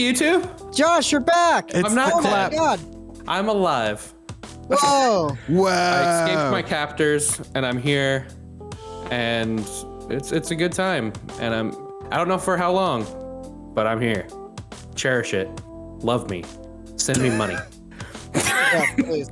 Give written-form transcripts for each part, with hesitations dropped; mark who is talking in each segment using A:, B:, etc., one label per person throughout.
A: you two.
B: Josh, you're back.
A: I'm not
B: oh
A: dead.
B: my God.
A: I'm alive.
B: Whoa.
C: Wow.
A: I escaped my captors, and I'm here, and it's a good time. And I don't know for how long, but I'm here. Cherish it. Love me. Send me money.
B: Yeah, please.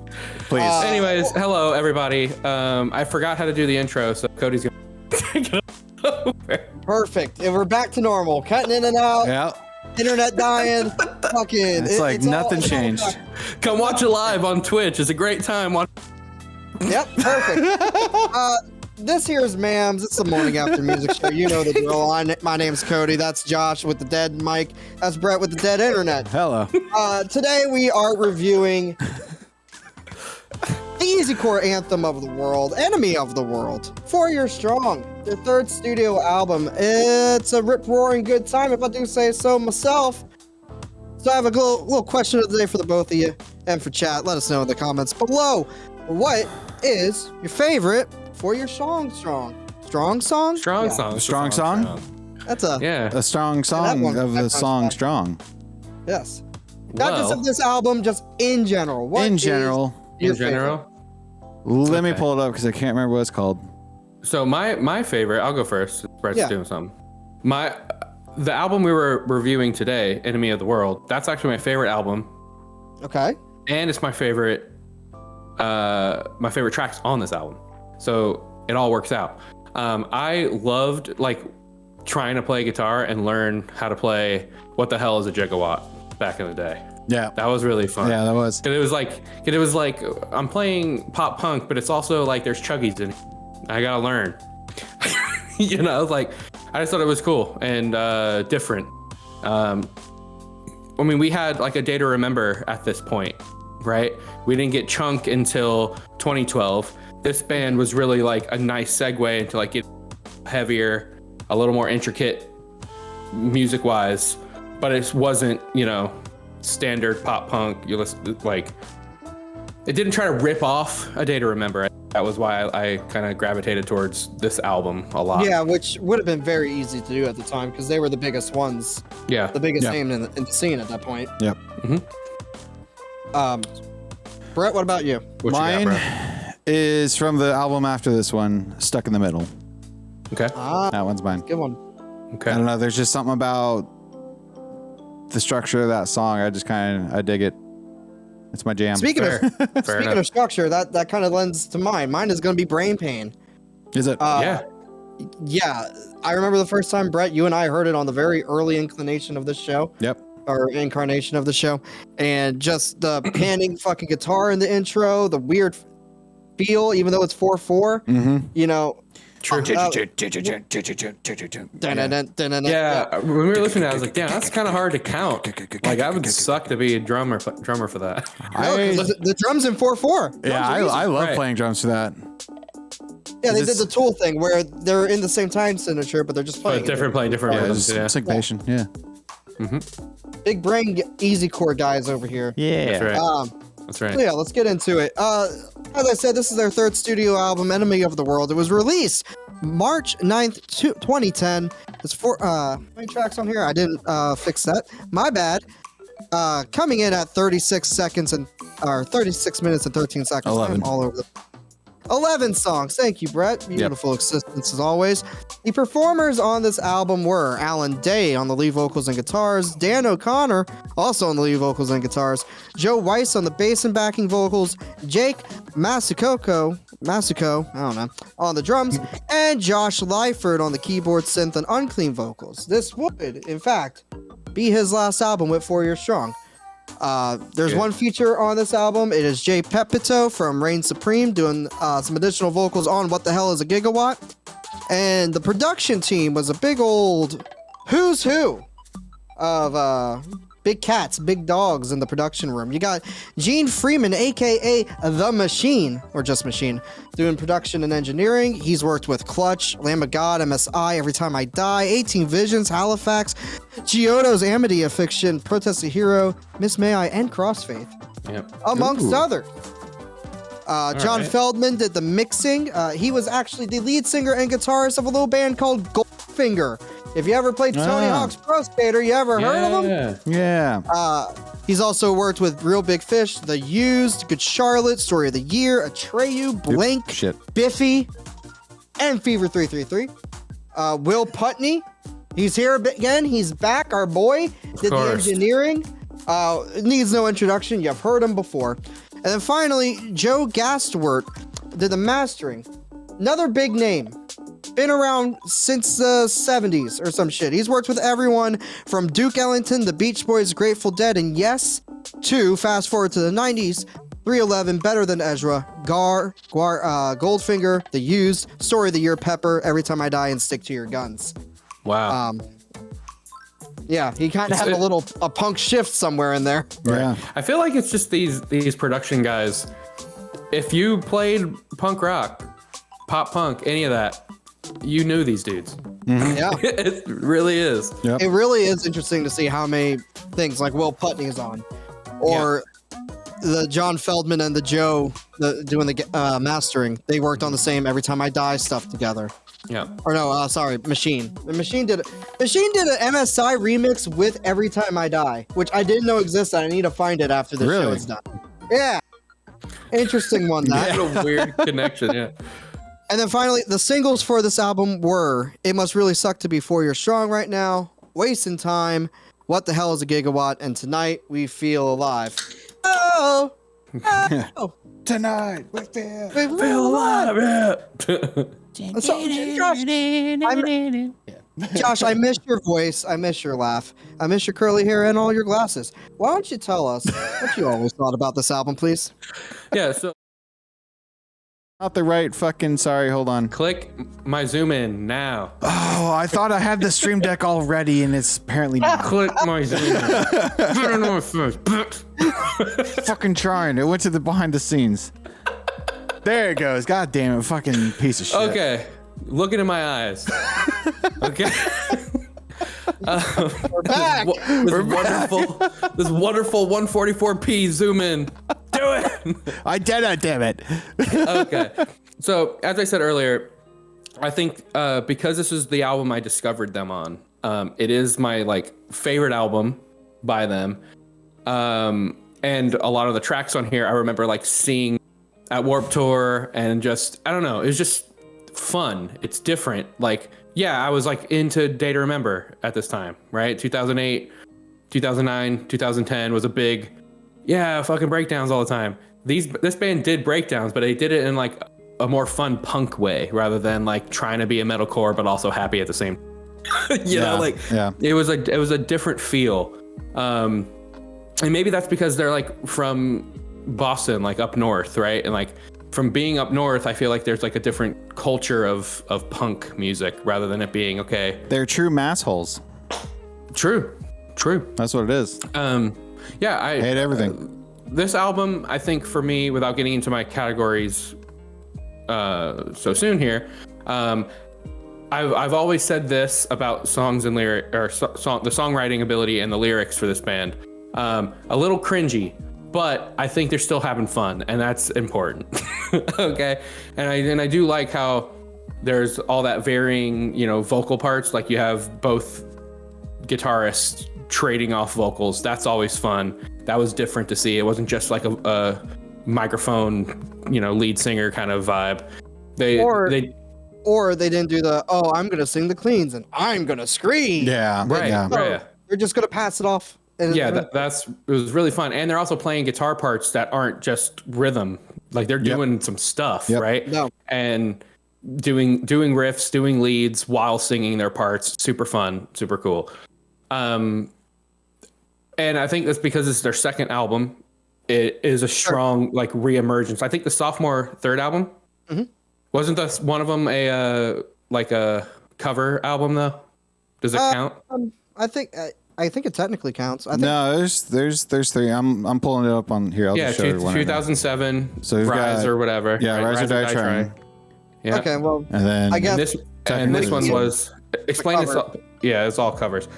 A: Anyways, hello everybody. I forgot how to do the intro, so Cody's gonna take it over.
B: Perfect. And we're back to normal. Cutting in and out.
C: Yeah.
B: Internet dying. Fucking.
C: It's like nothing changed.
A: Come watch it live on Twitch. It's a great time.
B: Yep, perfect. This here is MAMS. It's the morning after music show. You know the drill. My name's Cody. That's Josh with the dead mic. That's Brett with the dead internet.
C: Hello.
B: Today we are reviewing the easycore anthem of the world, enemy of the world, 4 Years Strong, their third studio album. It's a rip-roaring good time, if I do say so myself. So I have a little question of the day for the both of you and for chat. Let us know in the comments below. What is your favorite 4 Years Strong song?
A: Strong song.
B: That's
C: a strong song of the song Strong.
B: Yes. Not just of this album, just in general. What
C: in general.
B: Favorite?
C: Let me pull it up because I can't remember what it's called.
A: So my favorite, I'll go first. Brett's doing something. The album we were reviewing today, Enemy of the World, that's actually my favorite album.
B: Okay.
A: And it's my favorite tracks on this album. So it all works out. I loved trying to play guitar and learn how to play What the Hell is a Gigawatt back in the day.
C: Yeah.
A: That was really fun.
C: Yeah, that was.
A: It was like I'm playing pop punk, but it's also like there's chuggies in it. I gotta learn. I just thought it was cool and different. We had like a Day to Remember at this point, right? We didn't get Chunk until 2012. This band was really like a nice segue into like get heavier, a little more intricate music wise, but it wasn't, standard pop punk. You listen like it didn't try to rip off A Day to Remember. That was why I kind of gravitated towards this album a lot.
B: Yeah, which would have been very easy to do at the time because they were the biggest ones.
A: Yeah,
B: the biggest name in the scene at that point.
C: Yep.
B: Brett, what about you?
C: Mine is from the album after this one, Stuck in the Middle.
A: Okay.
C: That one's mine.
B: Good one.
A: Okay.
C: I don't know. There's just something about the structure of that song. I dig it. It's my jam.
B: Speaking of structure, that kind of lends to mine. Mine is going to be Brain Pain.
C: Is it?
B: Yeah. I remember the first time, Brett, you and I heard it on the very early inclination of this show.
C: Yep.
B: Or incarnation of the show. And just the panning fucking guitar in the intro, the weird feel, even though it's 4/4,
A: True.
B: Yeah,
A: when we were listening to that, I was like, damn, that's kind of hard to count. Like, I would suck to be a drummer for that.
B: The drums in 4/4.
C: Yeah, I love playing drums for that.
B: Yeah, they did the Tool thing where they're in the same time signature, but they're just playing
A: different rhythms. Yeah.
C: Syncopation. Yeah.
B: Big brain easycore guys over here.
C: Yeah.
A: That's right. That's right.
B: So yeah, let's get into it. As I said, this is their third studio album, Enemy of the World. It was released March 9th, 2010. There's how many tracks on here? I didn't fix that. My bad. Coming in at 36 minutes and 13 seconds.
C: 11.
B: I'm all over the 11 songs. Thank you, Brett. Beautiful existence as always. The performers on this album were Alan Day on the lead vocals and guitars, Dan O'Connor also on the lead vocals and guitars, Joe Weiss on the bass and backing vocals, Jake Masuko, I don't know, on the drums, and Josh Lyford on the keyboard, synth, and unclean vocals. This would, in fact, be his last album with 4 Years Strong. There's one feature on this album. It is Jay Pepito from Reign Supreme doing some additional vocals on What the Hell is a Gigawatt. And the production team was a big old who's who of big cats, big dogs in the production room. You got Gene Freeman, aka The Machine, or just Machine, doing production and engineering. He's worked with Clutch, Lamb of God, MSI, Every Time I Die, 18 Visions, Halifax, Giotto's Amity Fiction, Protest the Hero, Miss May I, and Crossfaith, amongst others. John Feldman did the mixing. He was actually the lead singer and guitarist of a little band called Goldfinger. If you ever played Tony Hawk's Pro Skater, you ever heard of him?
C: Yeah.
B: He's also worked with Real Big Fish, The Used, Good Charlotte, Story of the Year, Atreyu, Blink, Biffy, and Fever 333. Will Putney, he's here again. He's back. Our boy did the engineering. Needs no introduction. You've heard him before. And then finally, Joe Gastwort did the mastering. Another big name. Been around since the 70s or some shit. He's worked with everyone from Duke Ellington, the Beach Boys, Grateful Dead, and yes, to fast forward to the 90s, 311, Better Than Ezra, Goldfinger, The Used, Story of the Year, Pepper, Every Time I Die, and Stick to Your Guns.
A: Wow.
B: Yeah, he kind of had a punk shift somewhere in there.
C: Yeah.
A: I feel like it's just these production guys. If you played punk rock, pop punk, any of that, you knew these dudes.
C: Mm-hmm.
B: Yeah.
A: It really is.
C: Yep.
B: It really is interesting to see how many things like Will Putney is on, or the John Feldman and the Joe doing the mastering. They worked on the same Every Time I Die stuff together.
A: Yeah.
B: Or no, sorry, Machine. The Machine did an MSI remix with Every Time I Die, which I didn't know existed. I need to find it after the show is done. Yeah. Interesting one, that.
A: What a weird connection, yeah.
B: And then finally, the singles for this album were It Must Really Suck to Be 4 Years Strong Right Now, Wasting Time, What the Hell is a Gigawatt, and Tonight We Feel Alive. Oh! Oh!
C: Tonight we feel
A: Alive, yeah.
B: Josh, I miss your voice. I miss your laugh. I miss your curly hair and all your glasses. Why don't you tell us what you always thought about this album, please?
A: Yeah, so
C: not the right fucking. Sorry, hold on.
A: click my zoom in now.
C: Oh, I thought I had the stream deck already, and it's apparently not.
A: Click my zoom in. Get in my face.
C: Fucking trying. It went to the behind the scenes. There it goes. God damn it, fucking piece of shit.
A: Okay, look into my eyes. Okay.
B: We're back.
A: This wonderful 144p zoom in. Do it.
C: I did it, damn it.
A: Okay. So as I said earlier, I think because this is the album I discovered them on, it is my favorite album by them. And a lot of the tracks on here I remember seeing at Warped Tour, and just I don't know, it was just fun. It's different. I was into Day to Remember at this time, right? 2008, 2009, 2010 was a big fucking breakdowns all the time. This band did breakdowns, but they did it in a more fun punk way rather than trying to be a metalcore but also happy at the same it was a different feel. And maybe that's because they're from Boston, up north, right? And from being up north, I feel like there's a different culture of punk music rather than it being
C: They're true massholes.
A: True.
C: That's what it is.
A: I
C: hate everything.
A: This album, I think for me, without getting into my categories so soon here, I've always said this about songs and lyric or the songwriting ability and the lyrics for this band. A little cringy, but I think they're still having fun, and that's important. Okay, and I do like how there's all that varying, vocal parts. You have both guitarists trading off vocals. That's always fun. That was different to see. It wasn't just a microphone, lead singer kind of vibe.
B: Or they didn't do I'm gonna sing the cleans and I'm gonna scream.
C: Yeah,
A: right.
B: They're just gonna pass it off.
A: It was really fun, and they're also playing guitar parts that aren't just rhythm. They're doing some stuff, right?
B: No.
A: And doing riffs, doing leads while singing their parts. Super fun, super cool. And I think that's because it's their second album. It is a strong reemergence. I think the sophomore third album wasn't one of them a cover album though? Does it count?
B: I think it technically counts.
C: No, there's three. I'm pulling it up on here. I'll just show you one.
A: 2007,
C: so
A: Rise or whatever.
C: Yeah, right? Rise or Die Trying.
B: Yeah. Okay, well,
C: and then
B: I guess
A: this one was explain this. Yeah, it's all covers.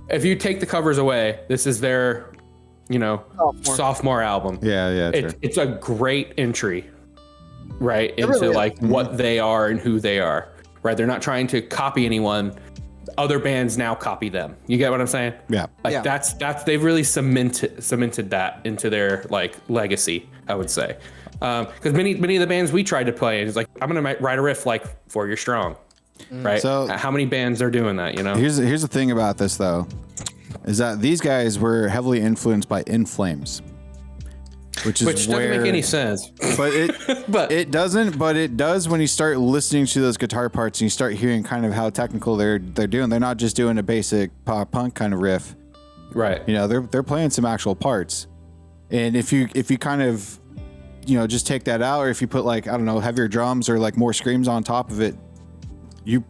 A: If you take the covers away, this is their, sophomore album.
C: Yeah.
A: It's a great entry, right, into what they are and who they are. Right, they're not trying to copy anyone. other bands now copy them. You get what I'm saying?
C: Yeah.
A: Like
B: Yeah.
A: that's they've really cemented that into their like legacy, I would say. Because many of the bands we tried to play, it's like, I'm gonna write a riff like 4 Year Strong, right?
C: So
A: how many bands are doing that? You know.
C: Here's the thing about this though, is that these guys were heavily influenced by In Flames, which
A: doesn't make any sense.
C: But it doesn't. But it does when you start listening to those guitar parts and you start hearing kind of how technical they're doing. They're not just doing a basic pop punk kind of riff,
A: Right.
C: you know. They're playing some actual parts, and if you kind of, you know, just take that out, or if you put like, I don't know, heavier drums or like more screams on top of it, you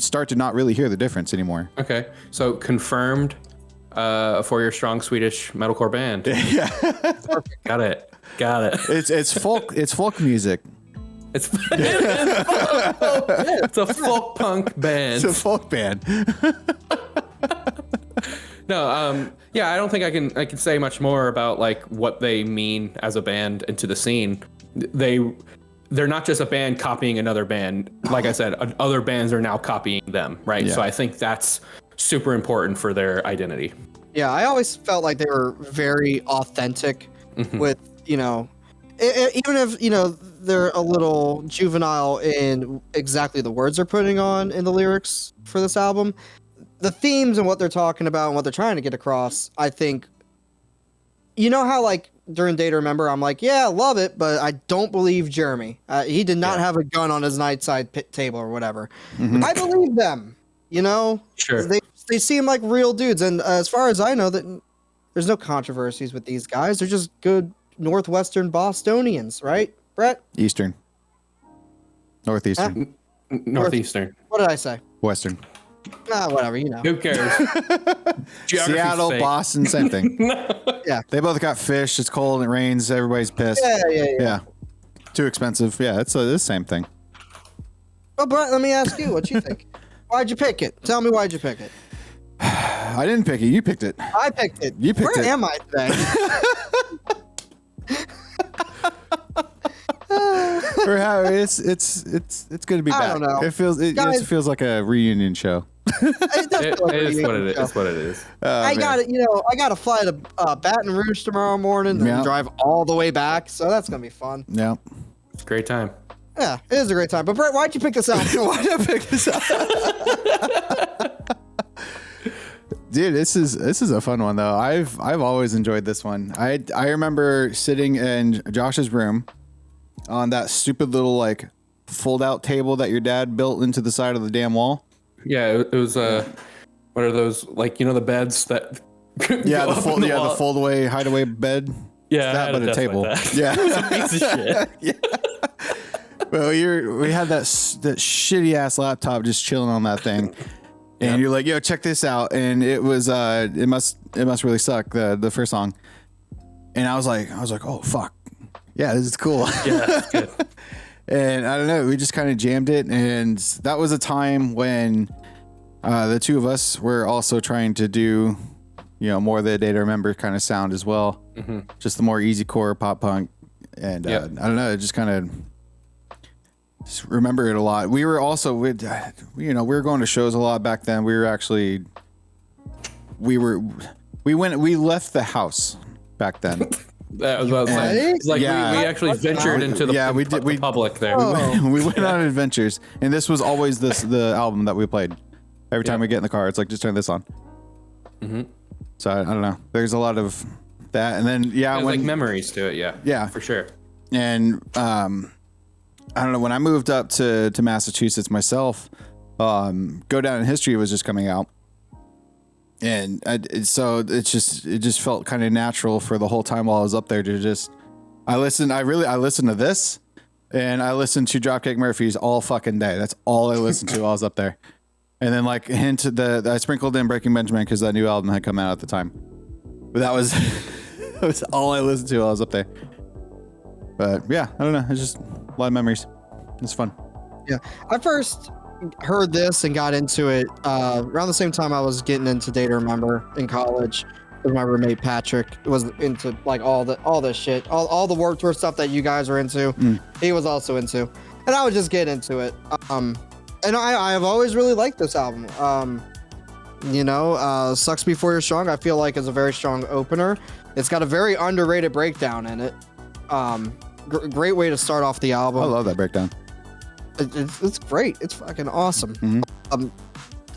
C: start to not really hear the difference anymore.
A: Okay. So confirmed, a 4 Year Strong Swedish metalcore band.
C: Yeah,
A: Got it.
C: it's folk music.
A: It's a folk punk band.
C: It's a folk band.
A: No, yeah, I don't think I can say much more about like what they mean as a band and to the scene. They're not just a band copying another band. Like I said, other bands are now copying them, right?
C: Yeah.
A: So I think that's super important for their identity.
B: Yeah, I always felt like they were very authentic with, you know, even if, you know, they're a little juvenile in exactly the words they're putting on in the lyrics for this album. The themes and what they're talking about and what they're trying to get across, I think, you know how like during Day to Remember, I'm like, yeah, I love it, but I don't believe Jeremy. He did not have a gun on his nightside table or whatever. I believe them, you know?
A: Sure.
B: They seem like real dudes. And as far as I know, that there's no controversies with these guys. They're just good Northwestern Bostonians, right, Brett?
C: Eastern. Northeastern.
A: Northeastern.
B: What did I say?
C: Western.
B: Whatever, you know.
A: Who cares? Geography's
C: Seattle,
A: fake.
C: Boston, same thing.
B: Yeah.
C: They both got fish. It's cold. It rains. Everybody's pissed.
B: Yeah.
C: Too expensive. Yeah, it's the same thing.
B: Well, Brett, let me ask you what you think. Why'd you pick it? Tell me why'd you pick it.
C: I didn't pick it. You picked it.
B: I picked it.
C: You picked
B: Where
C: it.
B: am I today?
C: It's good to be back.
B: I don't know.
C: It feels like a reunion show.
B: It does feel like
A: It
B: a
A: is what it
B: reunion
A: is.
B: show.
A: It's what it is.
B: I got it. You know, I got to fly to Baton Rouge tomorrow morning and
C: Yeah.
B: drive all the way back. So that's gonna be fun.
C: Yeah.
A: It's a great time.
B: Yeah, it is a great time. But Brett, why'd you pick this out?
C: Why did I pick this up? Dude, this is a fun one though. I've always enjoyed this one. I remember sitting in Josh's room on that stupid little like fold out table that your dad built into the side of the damn wall.
A: Yeah, it was what are those, like, you know, the beds that
C: Yeah,
A: go
C: the
A: up in the wall?
C: fold away hideaway bed.
A: Yeah,
C: That,
A: I had
C: but a
A: desk
C: table.
A: like that.
C: Yeah.
A: It was a piece of shit.
C: Well, we had that shitty ass laptop just chilling on that thing, and you're like, "Yo, check this out!" And it was it must really suck, the first song. And I was like, "Oh fuck, yeah, this is cool."
A: Yeah, that's good.
C: And I don't know, we just kind of jammed it, and that was a time when the two of us were also trying to do, you know, more of the Day to Remember kind of sound as well, just the more easycore pop punk, and I don't know, it just kind of. Just remember it a lot. We were also we were going to shows a lot back then. We left the house back then.
A: That was what I was saying. It's like we actually ventured into the public there.
C: We went on adventures, and this was always the album that we played. Every time we get in the car, it's like, just turn this on. So I don't know. There's a lot of that, and then
A: There's like memories to it. Yeah, for sure.
C: And I don't know, when I moved up to Massachusetts myself, Go Down in History was just coming out. And so it just felt kind of natural for the whole time while I was up there to just, I listened to this, and I listened to Dropkick Murphys all fucking day. That's all I listened to while I was up there. And then like I sprinkled in Breaking Benjamin because that new album had come out at the time. But that was, that was all I listened to while I was up there. But yeah, I don't know. It's just a lot of memories. It's fun.
B: Yeah, I first heard this and got into it around the same time I was getting into Day to Remember in college. With my roommate Patrick was into like all this shit, all the Warped Tour stuff that you guys are into. He was also into, and I would just get into it. And I have always really liked this album. You know, Sucks Before You're Strong, I feel like is a very strong opener. It's got a very underrated breakdown in it. Great way to start off the album.
C: I love that breakdown.
B: It's great. It's fucking awesome.
C: Mm-hmm.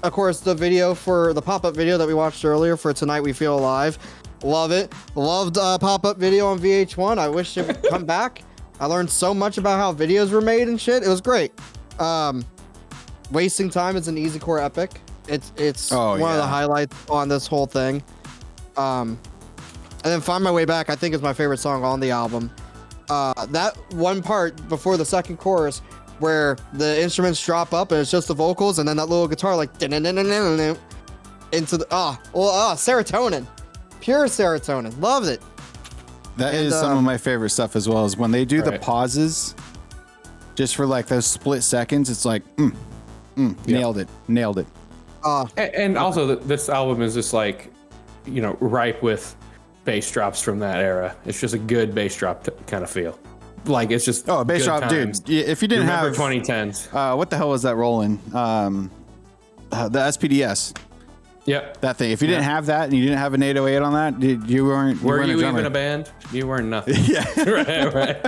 B: Of course, the video for the pop-up video that we watched earlier for Tonight We Feel Alive. Love it. Loved pop-up video on VH1. I wish it would come back. I learned so much about how videos were made and shit. It was great. Wasting Time is an easycore epic. It's one of the highlights on this whole thing. And then Find My Way Back, I think, is my favorite song on the album. That one part before the second chorus where the instruments drop up and it's just the vocals and then that little guitar like into the serotonin, pure serotonin. Loved it.
C: That is some of my favorite stuff as well, is when they do the pauses just for like those split seconds. It's like nailed it.
A: And also this album is just like, you know, ripe with bass drops from that era. It's just a good bass drop kind of feel. Like it's just
C: bass drop,
A: times.
C: dude. If you didn't have
A: 2010s,
C: what the hell was that rolling? The SPDS.
A: Yep.
C: That thing. If you didn't have that and you didn't have an 808 on that, you weren't.
A: Were you
C: a drummer.
A: even a band? You weren't nothing.
C: Yeah.
A: right.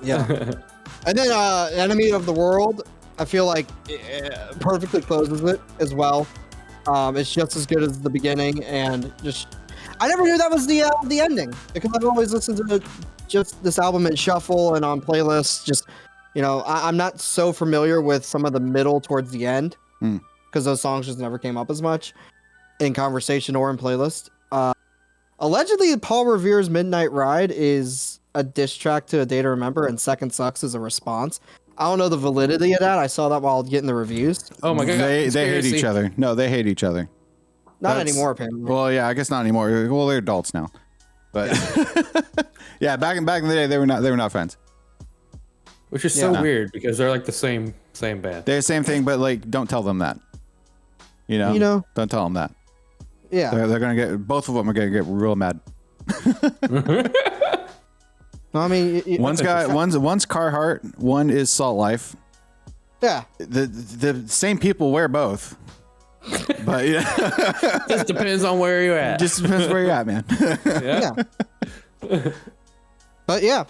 B: Yeah. And then Enemy of the World, I feel like perfectly closes it as well. It's just as good as the beginning, and just I never knew that was the ending, because I've always listened to just this album in shuffle and on playlists. Just, you know, I'm not so familiar with some of the middle towards the end because those songs just never came up as much in conversation or in playlist. Allegedly, Paul Revere's Midnight Ride is a diss track to A Day to Remember, and Second Sucks is a response. I don't know the validity of that. I saw that while getting the reviews.
A: Oh my god,
C: they hate each other. No, they hate each other.
B: Not anymore, apparently.
C: Well, yeah, I guess not anymore. Well, they're adults now. But yeah, back in the day, they were not friends.
A: Which is so weird because they're like the same band.
C: They're the same thing, but like, don't tell them that. You know, don't tell them that.
B: Yeah,
C: they're gonna get, both of them are gonna get real mad.
B: I mean,
C: one's Carhartt, one is Salt Life.
B: Yeah,
C: the same people wear both. But yeah,
A: just depends on where you're at.
C: Just depends where you're at, man.
B: Yeah. But yeah,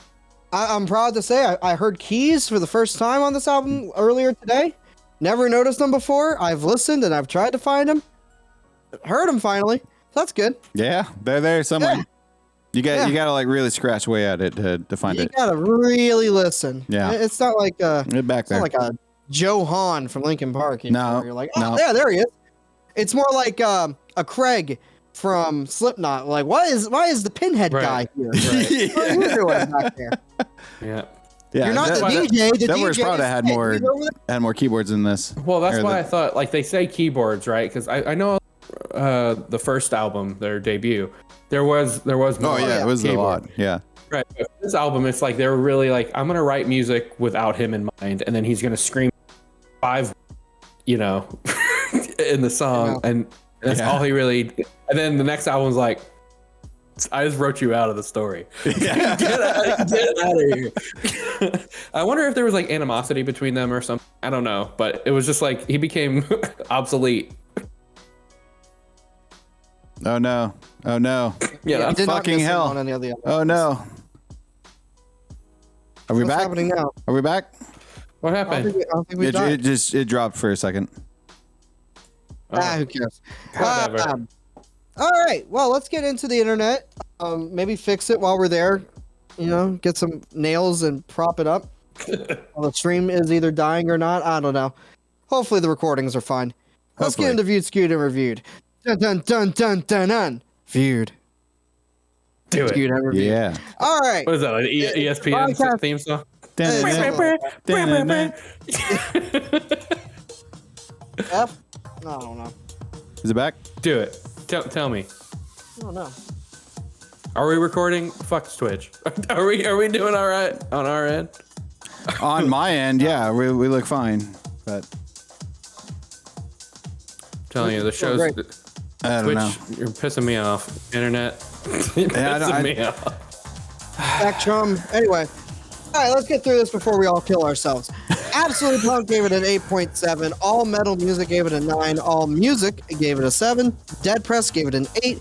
B: I'm proud to say I heard Keys for the first time on this album earlier today. Never noticed them before. I've listened and I've tried to find them. Heard them finally. That's good.
C: Yeah, they're there somewhere.
B: Yeah.
C: You gotta like really scratch way at it to find it.
B: You gotta really listen.
C: Yeah,
B: it's not like
C: back there.
B: Not like a Joe Hahn from Linkin Park.
C: No,
B: you're like, yeah, there he is. It's more like a Craig from Slipknot. Like, why is the Pinhead guy here? Right. What are you doing back there?
A: Yeah.
B: You're not the DJ. The
C: that
B: DJ
C: was probably had more keyboards in this.
A: Well, that's why I thought, like, they say keyboards, right? Because I know the first album, their debut, there was more.
C: Oh yeah, it was
A: keyboard.
C: a lot. Yeah.
A: Right. But this album, it's like they were really like, I'm gonna write music without him in mind, and then he's gonna scream 5, you know, in the song, and that's all he really. And then the next album's like, I just wrote you out of the story.
C: Yeah.
A: Get out of here. I wonder if there was like animosity between them or something. I don't know, but it was just like he became obsolete.
C: Oh no!
A: Yeah, that's
C: fucking hell! Oh no! Are we
B: What's
C: back?
B: Happening now?
C: Are we back?
A: What happened?
B: I don't think we died.
C: It dropped for a second.
B: Who cares?
A: Whatever.
B: All right. Well, let's get into the internet. Maybe fix it while we're there. You know, get some nails and prop it up. While the stream is either dying or not. I don't know. Hopefully the recordings are fine. Let's get into Viewed, Skewed, and Reviewed. Dun dun dun dun dun dun. Viewed.
A: Do it.
B: Skewed and Reviewed.
C: Yeah.
B: All right.
A: What is that? Like ESPN theme song?
B: F? No, I don't know.
C: Is it back?
A: Do it. Tell me.
B: I don't know.
A: Are we recording? Fuck Twitch. Are we doing all right on our end?
C: On my end, yeah, we look fine. But
A: telling you, the show's
B: great.
C: I don't know.
A: You're pissing me off. Internet. You're pissing me off.
B: Back chum. Anyway. All right, let's get through this before we all kill ourselves. Absolute Punk gave it an 8.7. All Metal Music gave it a 9. All Music gave it a 7. Dead Press gave it an 8.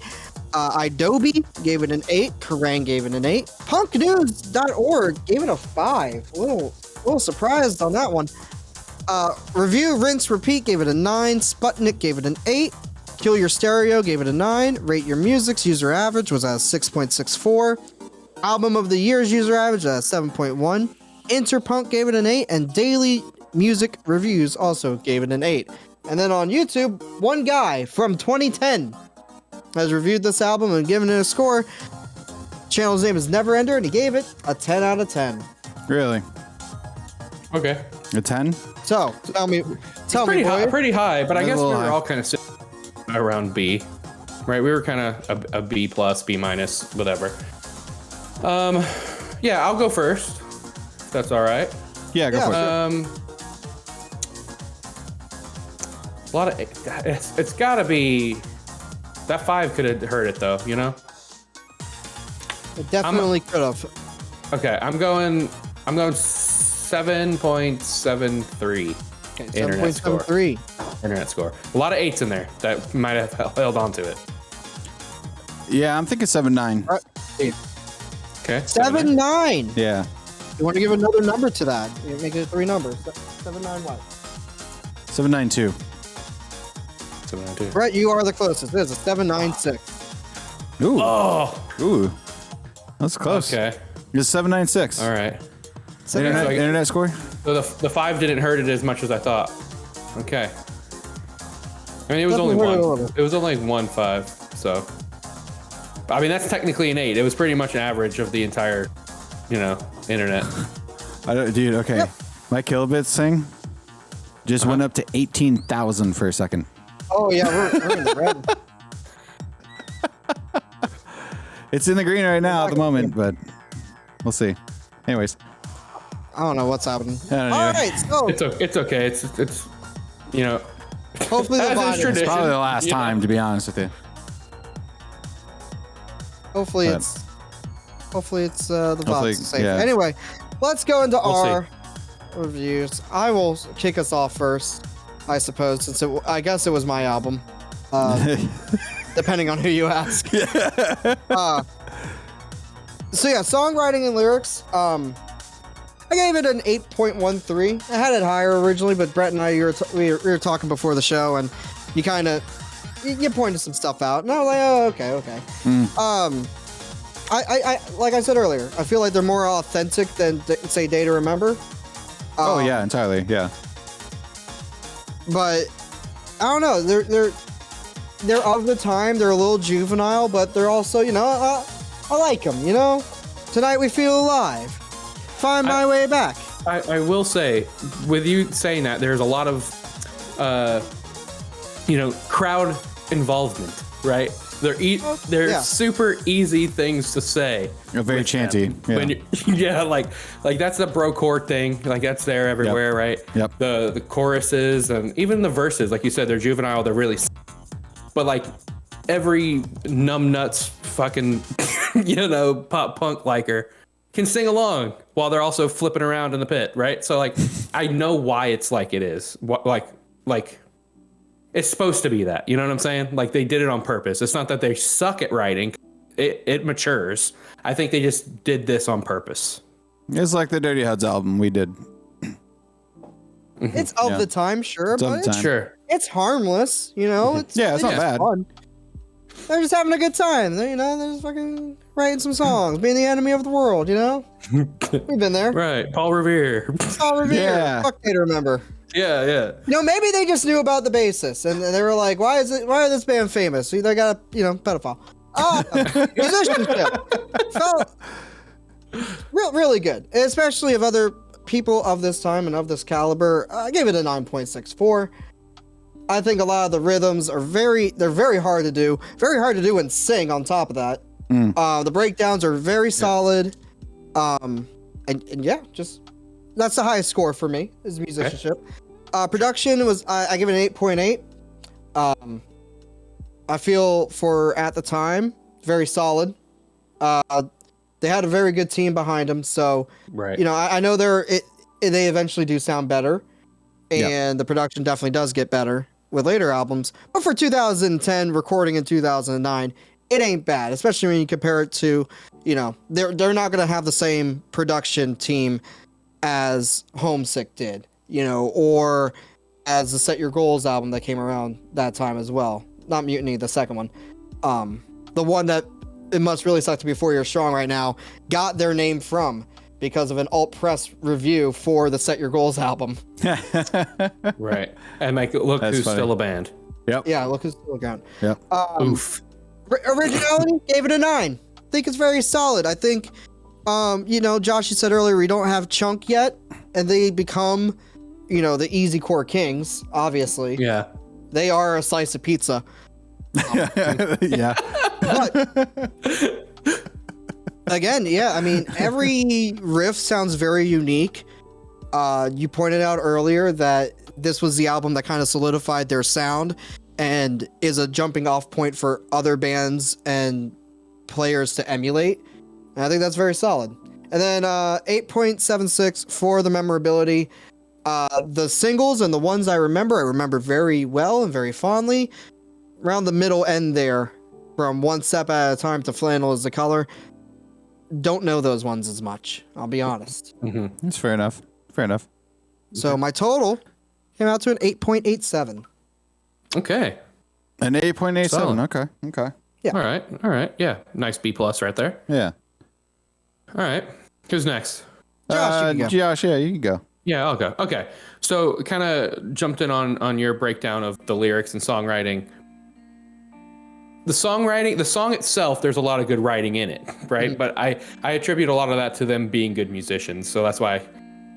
B: Adobe gave it an 8. Kerrang gave it an 8. Punknews.org gave it a 5. A little surprised on that one. Review Rinse Repeat gave it a 9. Sputnik gave it an 8. Kill Your Stereo gave it a 9. Rate Your Music's user average was at 6.64. Album of the Year's user average at 7.1. Interpunk gave it an 8, and Daily Music Reviews also gave it an 8. And then on YouTube, one guy from 2010 has reviewed this album and given it a score. Channel's name is Neverender, and he gave it a 10 out of 10.
C: Really?
A: Okay.
C: A 10?
B: So, tell me,
A: pretty high, but I guess we were
C: high.
A: all kind of sitting around B, right? We were kind of a B plus, B minus, whatever. Yeah, I'll go first. If that's all right.
C: Yeah, go for it.
A: A lot of it's got to be that 5 could have hurt it though, you know.
B: It definitely could have.
A: Okay, I'm going 7.73.
B: Okay,
A: Internet score.
B: 7.73.
A: Internet score. A lot of 8s in there that might have held on to it.
C: Yeah, I'm thinking 7.9.
B: All right.
A: Okay.
B: 7.9.
C: Yeah.
B: You want to give another number to that? You make it 3 numbers. 7.9 what?
C: 7.92.
A: 7.92.
B: Brett, you are the closest. It is a 7.96.
C: Ooh.
A: Oh.
C: Ooh. That's close.
A: Okay.
C: It's 7.96.
A: All right.
C: Internet score?
A: So the 5 didn't hurt it as much as I thought. Okay. I mean, it was only one. It was only 1.5. So, I mean, that's technically an 8. It was pretty much an average of the entire, internet.
C: Dude, okay.
B: Yep.
C: My kilobits thing just went up to 18,000 for a second.
B: Oh, yeah, we're in the red.
C: It's in the green right now at the moment, but we'll see. Anyways.
B: I don't know what's happening.
C: I don't know.
B: All right, so
A: It's okay. It's
B: hopefully the
A: as is
B: volume.
C: It's
A: tradition.
C: probably the last
A: Yeah.
C: time, to be honest with you.
B: Hopefully
C: But-
B: it's the
C: Hopefully,
B: box is safe.
C: yeah.
B: Anyway, let's go into
A: We'll
B: our reviews. I will kick us off first, I suppose, since I guess it was my album. Depending on who you ask. So yeah, songwriting and lyrics. I gave it an 8.13. I had it higher originally, but Brett and I we were talking before the show, and you kind of you pointed some stuff out, and I was like, oh, okay. I like I said earlier, I feel like they're more authentic than say Day to Remember.
C: Oh yeah, entirely. Yeah.
B: But I don't know. They're of the time. They're a little juvenile, but they're also, I like them. Tonight we feel alive. Find my way back.
A: I will say, with you saying that, there's a lot of, crowd involvement, right? They're super easy things to say.
C: Very
A: with
C: chanty.
A: them.
C: Yeah.
A: Like that's the brocore thing. Like that's there everywhere, right?
C: Yep.
A: The choruses and even the verses, like you said, they're juvenile. They're really, but like every numbnuts fucking, pop punk liker can sing along while they're also flipping around in the pit, right? So like, I know why it's like it is. Like it's supposed to be that. You know what I'm saying? Like they did it on purpose. It's not that they suck at writing. It matures. I think they just did this on purpose.
C: It's like the Dirty Heads album we did.
B: It's of the time, sure,
C: It's of
B: but
C: the time.
A: Sure.
B: it's harmless. It's
C: It's not
B: just
C: bad.
B: fun. They're just having a good time. They're just fucking writing some songs, being the enemy of the world. We've been there.
A: Right. Paul Revere.
B: Paul Revere.
C: Yeah.
B: Fuck Day to Remember.
A: Yeah.
B: Maybe they just knew about the basis, and they were like, "Why is this band famous? They got a pedophile." Musicianship felt really good, especially of other people of this time and of this caliber. I gave it a 9.64. I think a lot of the rhythms are very hard to do, and sing on top of that. The breakdowns are very solid, and yeah, just that's the highest score for me is musicianship. Production was I give it an 8.8. I feel for at the time very solid. They had a very good team behind them, so
A: Right.
B: I know they eventually do sound better, and the production definitely does get better with later albums. But for 2010, recording in 2009, it ain't bad, especially when you compare it to, you know, they're not gonna have the same production team as Homesick did, you know, or as the Set Your Goals album that came around that time as well. Not Mutiny, the second one. The one that it must really suck to be 4 years strong right now got their name from because of an alt press review for the Set Your Goals album.
A: Right. And like, look
C: That's
A: who's
C: funny.
A: still a band.
C: Yep.
B: Yeah, look who's still around.
C: Yep.
A: Oof.
B: Originality, gave it a 9. I think it's very solid. I think, you know, Josh, you said earlier we don't have Chunk yet, and they become, you know, the easycore kings, obviously.
A: Yeah.
B: They are a slice of pizza.
C: Yeah.
B: But again, yeah, I mean, every riff sounds very unique. You pointed out earlier that this was the album that kind of solidified their sound and is a jumping off point for other bands and players to emulate. And I think that's very solid. And then 8.76 for the memorability. The singles and the ones I remember very well and very fondly. Around the middle end there, from One Step at a Time to Flannel is the Color. Don't know those ones as much, I'll be honest.
C: That's fair enough. Fair enough.
B: So my total came out to an 8.87.
A: Okay.
C: An 8.87.
A: Solid.
C: Okay.
B: Yeah.
A: All right. Yeah. Nice B+ right there.
C: Yeah.
A: All right. Who's next?
B: Josh, you can go.
C: Josh, yeah, you can go.
A: Yeah, I'll go. Okay. So kind of jumped in on your breakdown of the lyrics and songwriting. The song itself, there's a lot of good writing in it, right? But I attribute a lot of that to them being good musicians. So that's why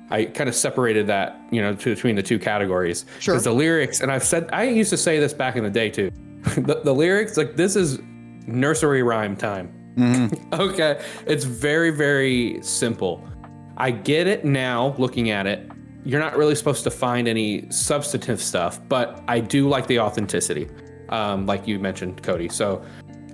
A: I kind of separated that, you know, between the two categories.
B: Sure.
A: Because the lyrics, and I used to say this back in the day too. the lyrics, like, this is nursery rhyme time. Okay. It's very, very simple. I get it now looking at it. You're not really supposed to find any substantive stuff, but I do like the authenticity. Like you mentioned, Cody. So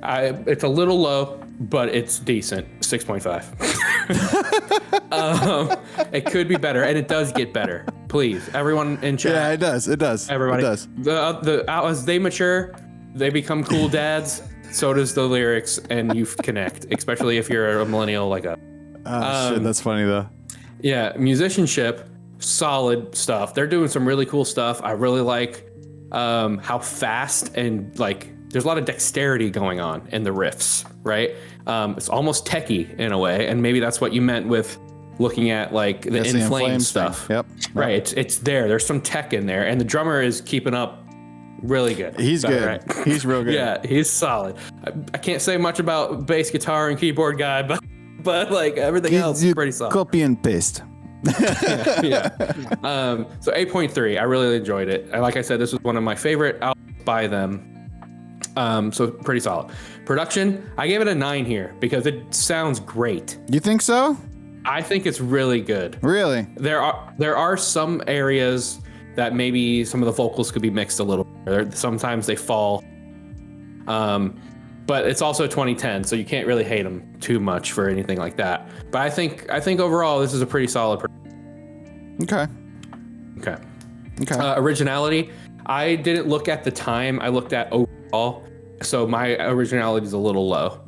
A: it's a little low, but it's decent. 6.5. It could be better, and it does get better. Please, everyone in chat.
C: Yeah, it does.
A: Everybody.
C: It does.
A: As they mature, they become cool dads. So does the lyrics, and you connect, especially if you're a millennial like us.
C: Shit, that's funny though.
A: Yeah, musicianship, solid stuff. They're doing some really cool stuff. I really like how fast and like there's a lot of dexterity going on in the riffs, right? It's almost techie in a way, and maybe that's what you meant with looking at like the In Flames stuff.
C: Yep.
A: Right. It's there. There's some tech in there, and the drummer is keeping up really good.
C: He's good. Right? He's real good.
A: Yeah, he's solid. I can't say much about bass guitar and keyboard guy, but like everything else is pretty solid.
C: Copy and paste.
A: Yeah. So 8.3, I really enjoyed it. And like I said, this was one of my favorite albums by them. So pretty solid. Production, I gave it a 9 here because it sounds great.
C: You think so?
A: I think it's really good.
C: Really?
A: There are some areas that maybe some of the vocals could be mixed a little bit. Sometimes they fall. But it's also 2010, so you can't really hate them too much for anything like that. But I think overall this is a pretty solid.
C: Okay.
A: Originality, I didn't look at the time. I looked at overall. So my originality is a little low.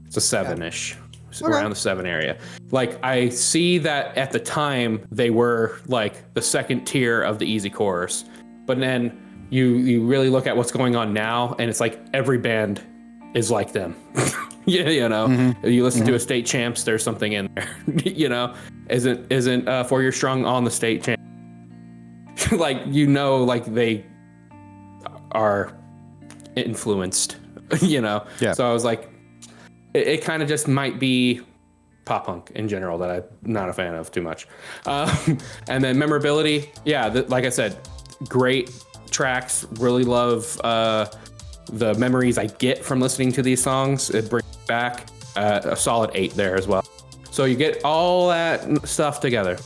A: It's a 7-ish, around the 7 area. Like I see that at the time they were like the second tier of the easy cores, but then you really look at what's going on now, and it's like every band is like them. Yeah, you know, you listen to a State Champs, there's something in there. You know, isn't 4 Year Strong on the State Champs? Like, you know, like they are influenced. You know,
C: yeah. So
A: I was like, it kind of just might be pop punk in general that I'm not a fan of too much. And then memorability, yeah, like I said, great tracks. Really love the memories I get from listening to these songs. It brings back a solid 8 there as well. So you get all that stuff together.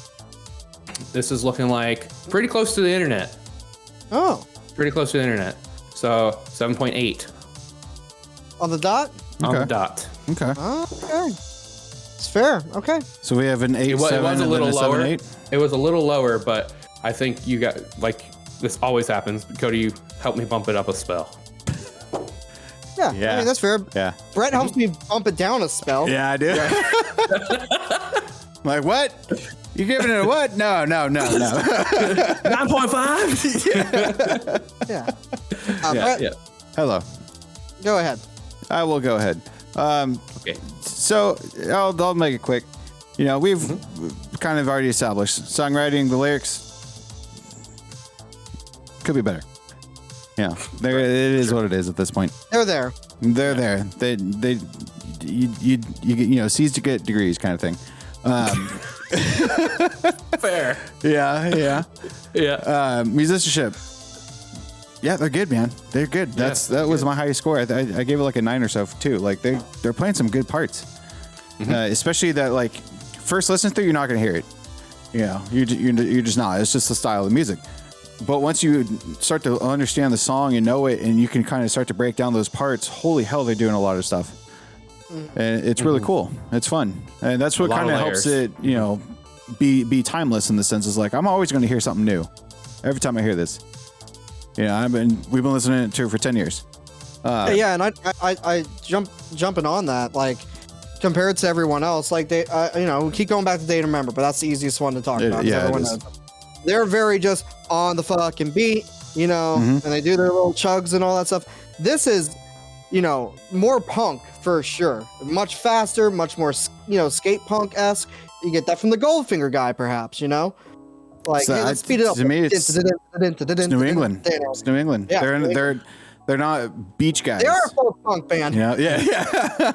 A: This is looking like pretty close to the internet.
B: Oh.
A: Pretty close to the internet. So 7.8.
B: On the dot?
A: On the dot.
C: Okay.
B: Okay. It's fair. Okay.
C: So we have an 8.7
A: It was a little
C: and then
A: lower.
C: 7.8.
A: It was a little lower, but I think you got like this always happens. Cody, you helped me bump it up a spell.
B: Yeah, I mean, that's fair.
C: Yeah.
B: Brett helps me bump it down a spell.
C: Yeah, I do. I'm like, what? You giving it a what? No.
A: 9.5.
B: Yeah. Brett,
C: Hello.
B: go ahead.
C: I will go ahead.
A: Okay.
C: So I'll make it quick. You know, we've kind of already established songwriting, the lyrics could be better. Yeah, it is what it is at this point.
B: They're there.
C: They're there. You C's to get degrees kind of thing.
A: Fair.
C: Yeah. Musicianship. Yeah, they're good, man. They're good. That was my highest score. I gave it like a 9 or so too. Like they're playing some good parts, especially that like first listen through, you're not gonna hear it. You know, you're just not. It's just the style of the music. But once you start to understand the song and know it, and you can kind of start to break down those parts, holy hell, they're doing a lot of stuff. And it's really cool. It's fun. And that's what kind of helps it, you know, be timeless in the sense is like, I'm always going to hear something new every time I hear this. You know, we've been listening to it for 10 years.
B: Yeah, and I jumping on that, like, compared to everyone else, like we keep going back to Day to Remember, but that's the easiest one to talk about. Everyone knows. They're very just on the fucking beat, you know, and they do their little chugs and all that stuff. This is, you know, more punk for sure. Much faster, much more, you know, skate punk-esque. You get that from the Goldfinger guy, perhaps, you know? Like,
C: so
B: hey, let's speed it up.
C: To me, it's New England. It's New England. Yeah, they're not beach guys.
B: They are a folk punk band.
C: Yeah.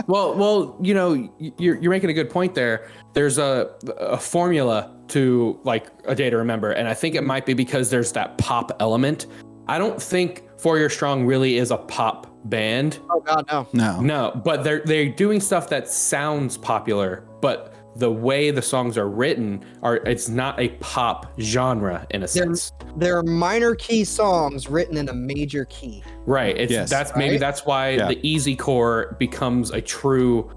A: well, you know, you're making a good point there. There's a formula to like A Day to Remember, and I think it might be because there's that pop element. I don't think 4 Year Strong really is a pop band.
B: Oh God,
A: no. But they're doing stuff that sounds popular, but the way the songs are written it's not a pop genre in a sense.
B: They're minor key songs written in a major key.
A: Right. Maybe that's why the easycore becomes a true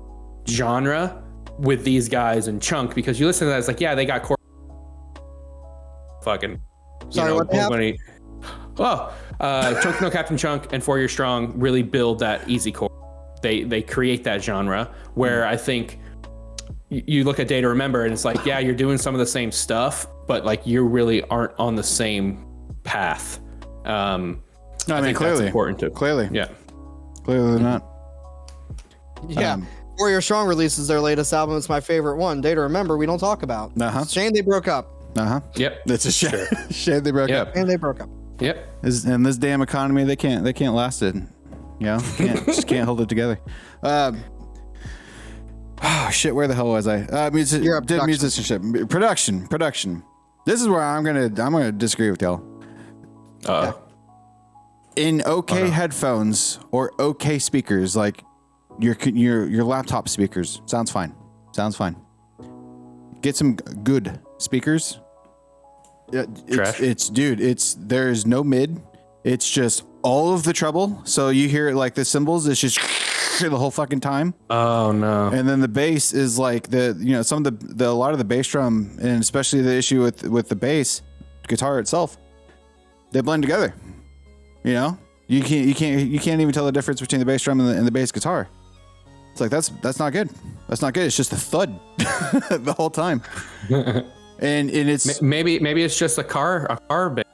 A: genre with these guys and Chunk, because you listen to that, it's like, yeah, they got chord fucking.
B: Sorry, what happened?
A: Chunk No Captain Chunk and 4 Year Strong really build that easycore. They create that genre where I think you look at Day to Remember and it's like, yeah, you're doing some of the same stuff, but like you really aren't on the same path.
C: I mean, clearly,
A: that's important too.
C: Clearly,
A: yeah,
C: clearly not.
B: Yeah. 4 Year Strong releases their latest album. It's my favorite one. Day to Remember, we don't talk about. Shame they broke up.
C: Yep. That's a shame. Shame they broke up.
B: And they broke up.
A: Yep.
C: In this damn economy, they can't last it. You know, just can't hold it together. Oh shit! Where the hell was I? Musicianship, production. This is where I'm gonna disagree with y'all. In headphones or okay speakers, like your laptop speakers, sounds fine. Get some good speakers. There's no mid. It's just all of the treble. So you hear it like the cymbals. It's just the whole fucking time.
A: Oh no.
C: And then the bass is like a lot of the bass drum, and especially the issue with the bass guitar itself, they blend together. You know, you can't even tell the difference between the bass drum and the bass guitar. It's like that's not good. That's not good. It's just a thud the whole time. and it's
A: maybe it's just a car bass.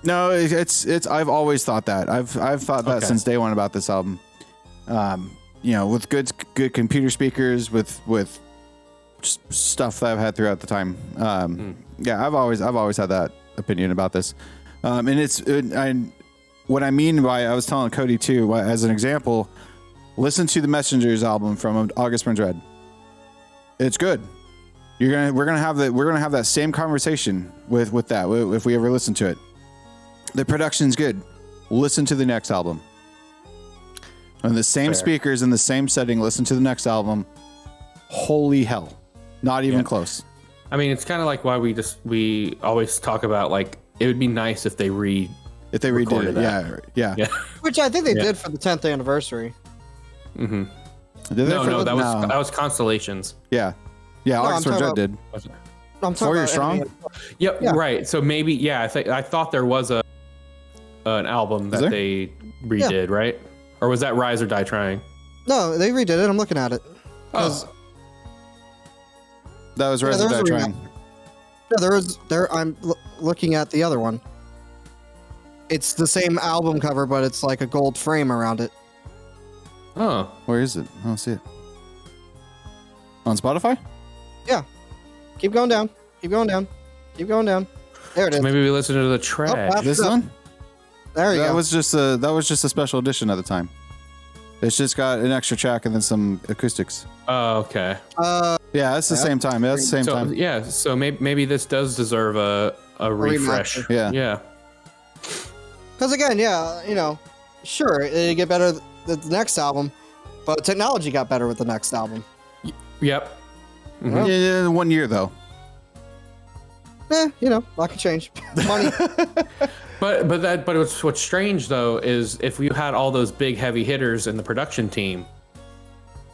C: No, it's I've always thought that. I've thought that since day one about this album. You know, with good computer speakers, with stuff that I've had throughout the time. Yeah, I've always had that opinion about this. And what I mean by, I was telling Cody too, as an example, listen to the Messengers album from August Burns Red. It's good. We're gonna have that same conversation with that if we ever listen to it. The production's good. Listen to the next album. On the same speakers in the same setting, listen to the next album. Holy hell. Not even close.
A: I mean, it's kind of like why we always talk about, like, it would be nice if they redid
C: it. Yeah.
B: Which I think they did for the 10th anniversary.
A: Mm-hmm.
C: Did they?
A: That was Constellations.
C: Yeah. Yeah, August Burns Red did.
B: I'm talking
C: 4 Year
B: about
C: Strong.
B: enemy.
A: Yep,
B: Yeah.
A: right. So maybe, yeah, I thought there was an album that
C: there?
A: they redid, right? Or was that Rise or Die Trying?
B: No, they redid it. I'm looking at it. 'Cause-
C: That was
B: Yeah,
C: Rise or
B: there
C: Die
B: was a
C: Trying.
B: No, I'm looking at the other one. It's the same album cover, but it's like a gold frame around it.
A: Oh,
C: Where is it? I don't see it. On Spotify?
B: Keep going down. Keep going down. Keep going down. There it
A: so
B: is.
A: maybe we listen to the track.
B: that's-
C: This
B: up.
C: one?
B: There you
C: That
B: go.
C: was just a special edition at the time. It's just got an extra track and then some acoustics.
A: Oh, okay.
C: Yeah, it's the same time. Yeah, it's the same
A: So
C: time.
A: yeah, so maybe this does deserve a refresh.
B: remaster.
C: Yeah.
A: Yeah.
B: Because again, sure, it get better the next album, but technology got better with the next album.
A: Yep.
B: Well,
C: Yeah, 1 year though.
B: That can change. Money.
A: But what's strange though is if you had all those big heavy hitters in the production team,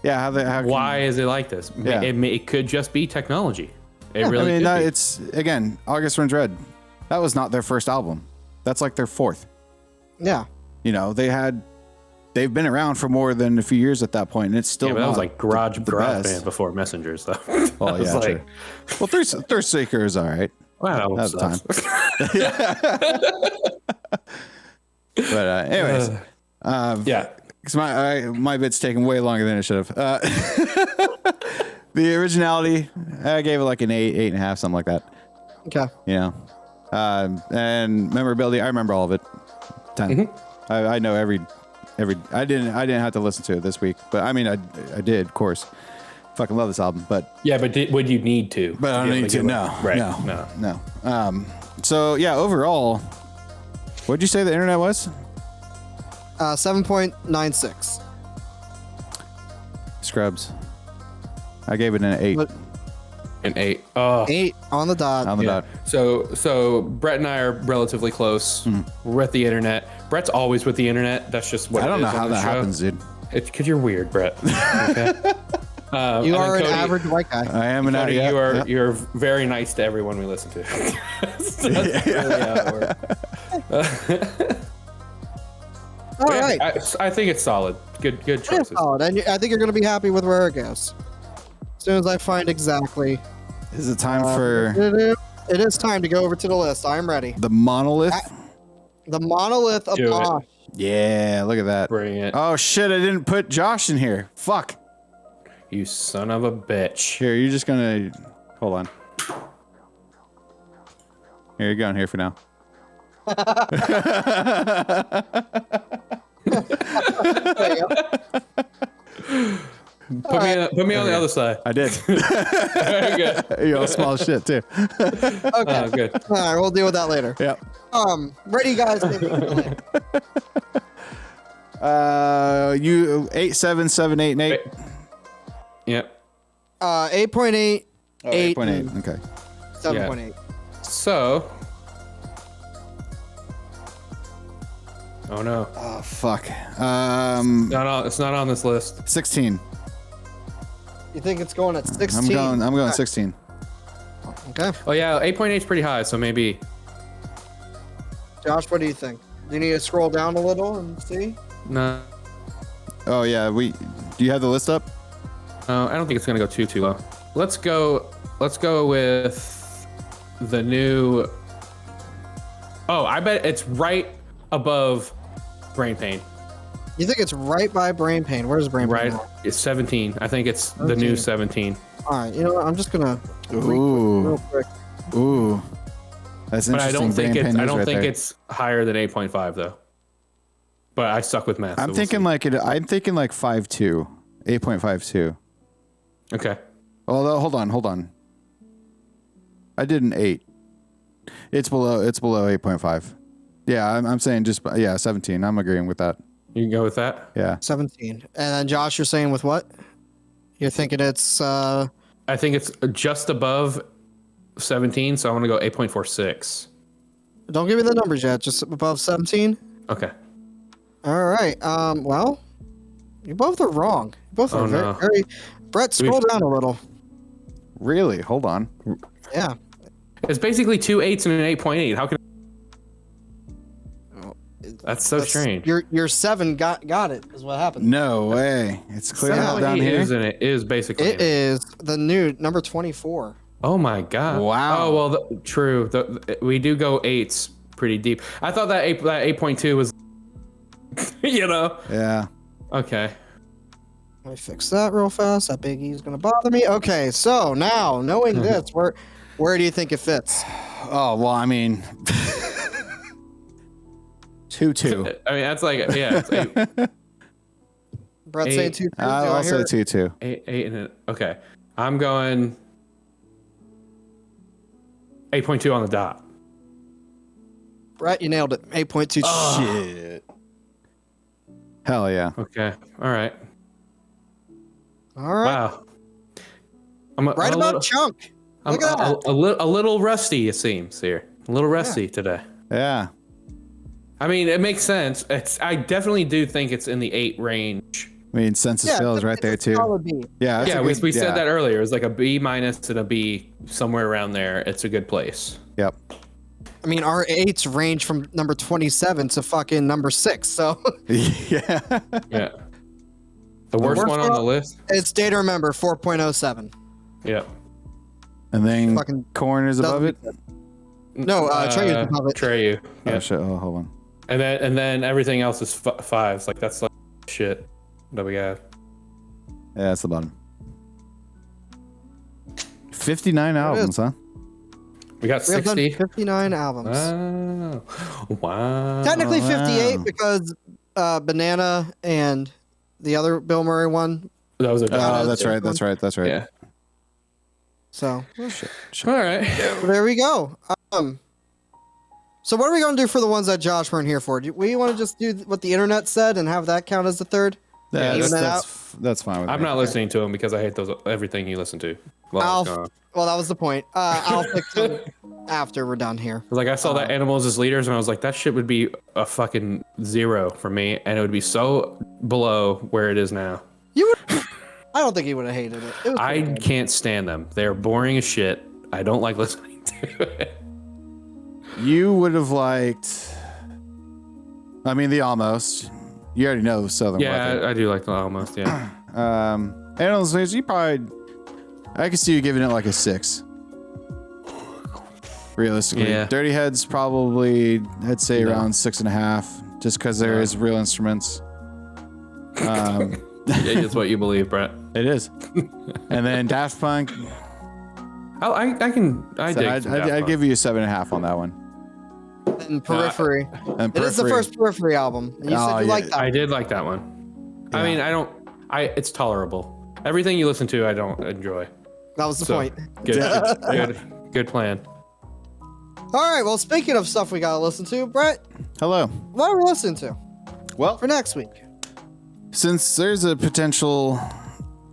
C: Yeah, how
A: why is it like this?
C: Yeah.
A: It could just be technology. It
C: I
A: really
C: mean,
A: could be.
C: it's again, August Runs Red. That was not their first album. That's like their fourth.
B: Yeah.
C: They've been around for more than a few years at that point, and it's still
A: Yeah, but that was
C: not
A: like garage
C: the
A: best
C: best.
A: band before Messengers though.
C: Oh
A: It was
C: yeah,
A: like,
C: true. Well, Thirstseeker is all right.
A: wow,
C: That was the
A: sucks.
C: But anyways,
A: Yeah.
C: because my bit's taking way longer than it should have. The originality, I gave it like an 8.5, something like that.
B: Okay.
C: And memorability, I remember all of it. 10.
A: Mm-hmm.
C: I know every. I didn't have to listen to it this week, but I mean, I did, of course. Fucking love this album, but
A: Yeah, but would you need to?
C: I don't need to. No,
A: Right.
C: no. So yeah, overall, what'd you say the internet was?
B: 7.96.
C: Scrubs. I gave it an 8
B: What?
A: An 8. Oh.
B: 8 on the dot.
C: on the
A: Yeah.
C: dot.
A: So Brett and I are relatively close. We're with the internet. Brett's always with the internet. That's just what
C: I don't
A: it
C: know
A: is
C: how
A: on the
C: that
A: show.
C: happens, dude.
A: It's because you're weird, Brett. Okay.
B: You
A: and then
B: are an
A: Cody-
B: average white guy.
C: I am an
A: Cody,
C: yeah.
A: you're very nice to everyone we listen to. That's really how it works.
B: All
A: Yeah,
B: right.
A: I think it's solid. Good
B: It is
A: choices.
B: solid, and I think you're going to be happy with where it goes. As soon as I find exactly.
C: Is it time for
B: It is time to go over to the list. I'm ready.
C: the Monolith?
B: The Monolith of
A: Do it.
B: Mosh.
C: Yeah, look at that.
A: Bring it.
C: Oh shit, I didn't put Josh in here. Fuck.
A: You son of a bitch.
C: Here, you're just gonna hold on. Here you go, in here for now.
B: There you go.
A: Put me on the other side.
C: I did.
A: Very good.
C: You're all small as shit too.
B: Okay.
A: Oh, good.
B: All right, we'll deal with that later.
C: Yep.
B: Ready, guys?
C: You 8, 7, 7, 8, and 8.
A: Yep.
B: 8.8,
C: Oh,
B: 8,
C: 8.8. Okay.
B: 7.8.
A: So. Oh no.
C: Oh fuck.
A: It's not on this list.
C: 16.
B: You think it's going at 16?
C: I'm going 16.
B: Okay.
A: Oh yeah, 8.8 is pretty high, so maybe.
B: Josh, what do you think? Do you need to scroll down a little and see?
A: No.
C: Oh yeah, do you have the list up?
A: I don't think it's gonna go too low. Let's go with the new. Oh, I bet it's right above Brain Pain.
B: You think it's right by Brain Pain? Where's Brain
A: Right,
B: Pain?
A: it's 17. I think it's the new 17.
B: All right. You know what? I'm just gonna
C: Ooh.
B: real quick.
C: Ooh. That's
A: But
C: interesting.
A: I don't think
C: Brain
A: it's.
C: pain
A: I
C: news
A: don't
C: right
A: think
C: there.
A: it's higher than 8.5 though. But I suck with math.
C: I'm
A: so
C: thinking
A: we'll
C: like it. I'm thinking like 5.2, 8.52.
A: see. Okay.
C: Although, hold on. I did an 8. It's below 8.5. Yeah, I'm saying 17. I'm agreeing with that.
A: You can go with that.
C: Yeah.
B: 17. And then Josh, you're saying with what? You're thinking it's
A: I think it's just above 17, so I'm gonna go 8.46.
B: don't give me the numbers yet, just above 17.
A: Okay.
B: All right. Well, you both are wrong. You both are
A: Oh, no.
B: very Brett, scroll down a little.
C: Really? Hold on.
B: Yeah.
A: It's basically 2 8s and an 8.8. How can
B: Oh,
A: that's so strange?
B: Your 7 got it is what happened.
C: No way. It's clear out down
A: 7.8
C: here.
A: is, and it is basically.
B: It is the new number 24.
A: Oh my god!
C: Wow.
A: Oh well, true. We do go 8s pretty deep. I thought that 8.2 was, you know.
C: Yeah.
A: Okay.
B: Let me fix that real fast. That Big E's gonna bother me. Okay, so now knowing this, where do you think it fits?
C: Oh well, I mean, 2-2.
A: I mean, that's like It's 8,
B: Brett saying 2.
C: I'll say 2-2.
A: 8 and an, okay. I'm going 8.2 on the dot.
B: Brett, you nailed it. 8.2.
C: Shit. Hell yeah.
A: Okay. All right.
B: All right.
A: Wow. I'm
B: Right about chunk. Look at that.
A: a little rusty, it seems here. A little rusty today.
C: Yeah.
A: I mean, it makes sense. I definitely do think it's in the 8 range.
C: I mean, Census Phil is right there
B: it's a
C: too.
B: solid B.
C: Yeah. that's
A: Yeah,
C: a
A: we
C: good-
A: said that earlier. It was like a B- and a B, somewhere around there. It's a good place.
C: Yep.
B: I mean, our 8s range from number 27 to fucking number 6. So
C: Yeah.
A: Yeah. The worst one on the list?
B: it's Day to Remember 4.07.
A: Yeah.
C: And then
B: Fucking
C: corn is above it.
B: No, Trey is above it.
A: Treyu.
C: Oh
A: Yeah.
C: shit! Oh, hold on.
A: And then everything else is 5s. Like that's like shit that we have.
C: Yeah, that's the bottom. 59 albums, huh?
A: We got
B: We have done
A: 60.
B: 59 albums.
A: Oh, wow.
B: Technically
C: wow.
B: 58 because Banana and the other Bill Murray one.
A: That was a
C: Oh, that's right. That's right. That's right.
A: Yeah.
B: So
A: All right.
B: there we go. So what are we going to do for the ones that Josh weren't here for? Do we want to just do what the internet said and have that count as the third?
C: Yeah,
B: Even that
C: that's fine with
A: I'm
C: me.
A: not listening to him because I hate everything you listen to. Well,
B: Well, that was the point. I'll fix them after we're done here.
A: like I saw that animals as leaders, and I was like, that shit would be a fucking 0 for me, and it would be so below where it is now.
B: You would. I don't think he would have hated it. It was
A: I
B: pretty good.
A: can't stand them. They're boring as shit. I don't like listening to it.
C: You would have liked. I mean, the almost. You already know Southern
A: Yeah,
C: Weather.
A: I do like the almost. Yeah.
C: Animals, you probably. I could see you giving it like a 6. Realistically,
A: Yeah.
C: Dirty Heads probably. I'd say around 6.5, just because there is real instruments.
A: Yeah, it's what you believe, Brett.
C: It is. And then Daft Punk.
A: I dig. some Daft
C: I'd
A: Punk.
C: give you a 7.5 on that one.
B: And Periphery.
C: And
B: It is the
C: Periphery.
B: first Periphery album. And you
C: Oh,
B: said you
C: yeah.
B: liked that.
A: I did like that one. I
C: Yeah.
A: mean, it's tolerable. Everything you listen to, I don't enjoy.
B: That was the
A: So,
B: point.
A: Good plan.
B: All right. Well, speaking of stuff we got to listen to, Brett,
C: Hello.
B: what are we listening to
C: Well,
B: for next week?
C: since there's a potential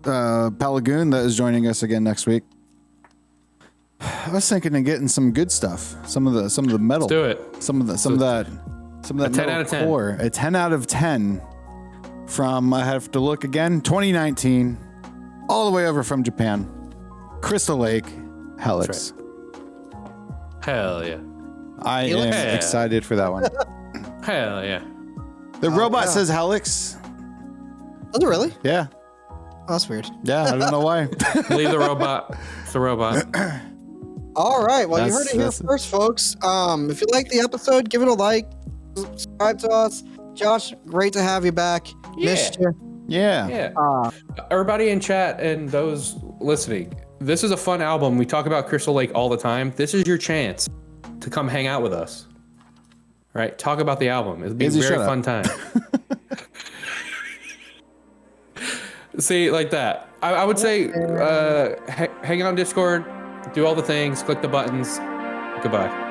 C: Palagoon that is joining us again next week, I was thinking of getting some good stuff. Some of the metal.
A: Let's do it.
C: Some of that
A: 10
C: metal
A: out of 10.
C: core. A 10 out of 10 from, I have to look again, 2019, all the way over from Japan. Crystal Lake, Helix.
A: That's Hell yeah.
C: I
B: Helix?
C: am
A: Yeah.
C: excited for that one.
A: Hell yeah.
C: The robot
B: yeah.
C: says Helix.
B: Was it really?
C: Yeah.
B: Oh, that's weird.
C: Yeah, I don't know why.
A: Leave the robot. It's the robot.
B: All right. Well, you heard
C: That's-
B: it here
C: that's-
B: first, folks. If you like the episode, give it a like. Subscribe to us. Josh, great to have you back. Missed you.
C: Yeah.
A: Yeah. Everybody in chat and those listening, this is a fun album. We talk about Crystal Lake all the time. This is your chance to come hang out with us. Right? Talk about the album. It'll be a
C: Izzy,
A: very
C: shut up.
A: fun time. See, like that. I would say hang on Discord, do all the things, click the buttons. Goodbye.